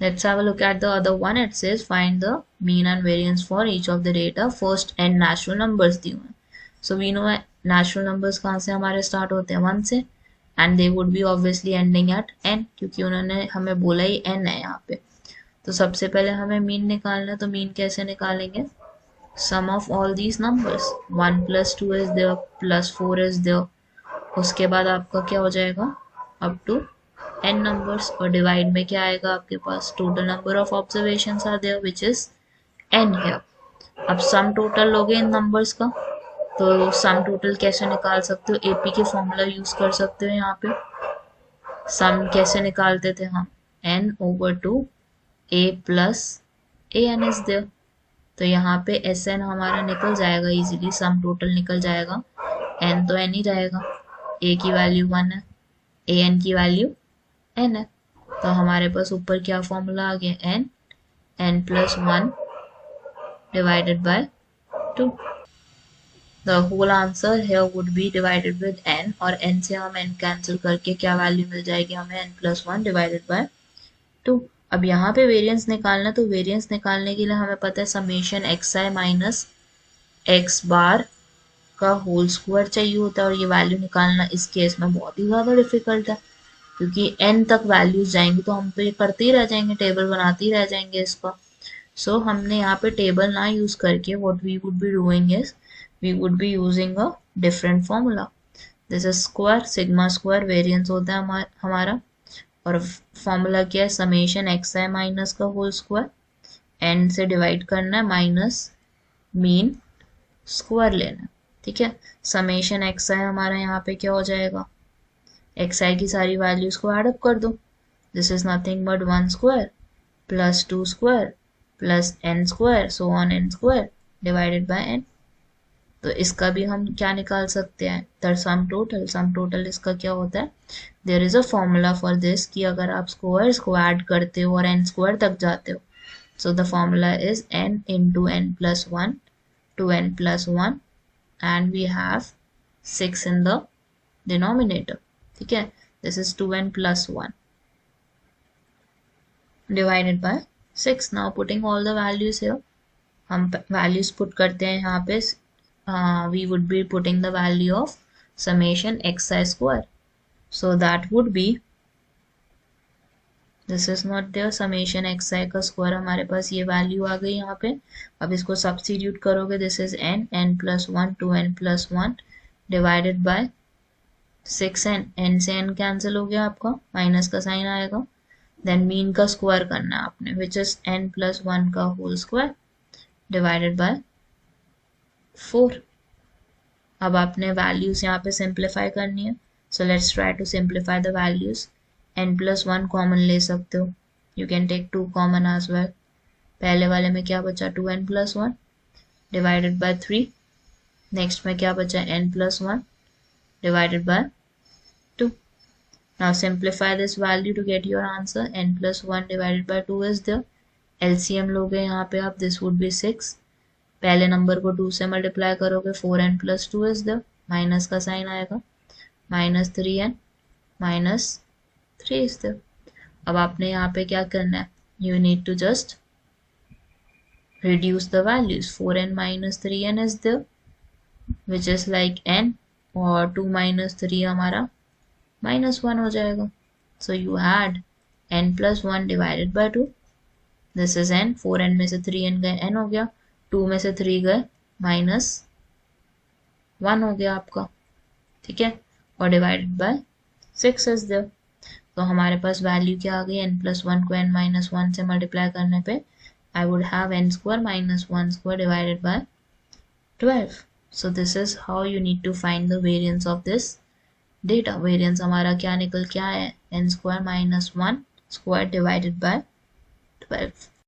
Let's have a look at the other one. It says find the mean and variance for each of the data. First n natural numbers दिए हुए. So we know natural numbers कहाँ से हमारे start होते हैं 1 से, and they would be obviously ending at n क्योंकि उन्होंने हमें बोला ही n है यहाँ पे. तो सबसे पहले हमें मीन निकालना है. तो मीन कैसे निकालेंगे? Sum of all these numbers. 1 plus 2 is there, plus 4 is there. उसके बाद आपका क्या हो जाएगा? up to n numbers, और डिवाइड में क्या आएगा आपके पास? Total number of observations are there which is n है. अब सम टोटल लोगे इन नंबर्स का, तो सम टोटल कैसे निकाल सकते हो? एपी के फॉर्मूला यूज कर सकते हो. यहाँ पे सम कैसे निकालते थे हम? n over 2 a plus an is there. तो यहाँ पे sn हमारा निकल जाएगा इजीली, सम टोटल निकल जाएगा. n तो n ही रहेगा, a की वैल्यू 1 है, an की वैल्यू n है. तो हमारे पास ऊपर क्या फॉर्मूला आ गया? n plus 1 divided by 2. The whole answer here would be divided with n, और n से हम n कैंसिल करके क्या वैल्यू मिल जाएगी हमें? n plus 1 divided by 2. अब यहाँ पे वेरिएंस निकालना, तो वेरिएंस निकालने के लिए हमें पता है समेशन xi माइनस x बार का होल स्क्वायर चाहिए होता है, और ये वैल्यू निकालना इस केस में बहुत ही ज़्यादा डिफिकल्ट है क्योंकि n तक वैल्यूज जाएंगी तो हम तो ये करते ही रह जाएंगे, टेबल बनाते ही रह जाएंगे इसका. सो हमने यहाँ पे टेबल ना यूज करके what we would be doing is we would be using a different formula. This is square, sigma square variance होता है हमारा, और फॉर्मूला क्या है? समेशन xi माइनस का होल स्क्वायर, n से डिवाइड करना है, माइनस मीन स्क्वायर लेना है. ठीक है. समेशन xi हमारा यहाँ पे क्या हो जाएगा? xi की सारी वैल्यूज को एड अप कर दो. This is nothing but 1 square plus 2 square plus n square so on n square divided by n. तो इसका भी हम क्या निकाल सकते हैं? The sum total. Sum total इसका क्या होता है? There is a formula for this कि अगर आप स्क्वायर्स को ऐड करते हो और n स्क्वायर तक जाते हो, so the formula is n into n plus 1 to n plus 1 and we have 6 in the denominator. ठीक है. This is 2n plus 1 divided by 6. Now putting all the values here, हम values put करते हैं यहाँ पे. We would be putting the value of summation xi square. So that would be, this is not there, summation xi का square हमारे पास ये value आ गई यहाँ पे. अब इसको सब्स्टिट्यूट करोगे. This is n plus 1 2n plus 1 divided by 6n. n से n कैंसिल हो गया आपका, माइनस का साइन आएगा. देन मीन का स्क्वायर करना है आपने, विच इज n plus 1 का होल स्क्वायर डिवाइडेड बाय 4. अब आपने वैल्यूज यहाँ पे सिंप्लीफाई करनी है. So let's try to simplify the values. n plus 1 common ले सकते हो, you can take 2 common as well. पहले वाले में क्या बचा? 2n plus 1 divided by 3. Next में क्या बचा? n plus 1 divided by 2. Now simplify this value to get your answer. n plus 1 divided by 2 is the LCM लोगे यहाँ पे आप. this would be 6. पहले नंबर को 2 से मल्टीप्लाई करोगे. 4n plus 2 is the, minus का साइन आएगा, minus 3n minus 3 is the. अब आपने यहाँ पे क्या करना है? you need to just reduce the values. 4n minus 3n is there which is like n, और 2 minus 3 हमारा minus 1 हो जाएगा. So you add n plus 1 divided by 2. This is n. 4n में से 3n गए, n हो गया. 2 में से 3 गए, माइनस 1 हो गया आपका. ठीक है. और डिवाइडेड बाय 6 इज देयर. तो हमारे पास वैल्यू क्या आ गई? n plus 1 को n minus 1 से मल्टीप्लाई करने पे I would have n square minus 1 square divided by 12. So this is how you need to find the variance of this data. Variance हमारा क्या निकल क्या है? n square minus 1 square divided by 12.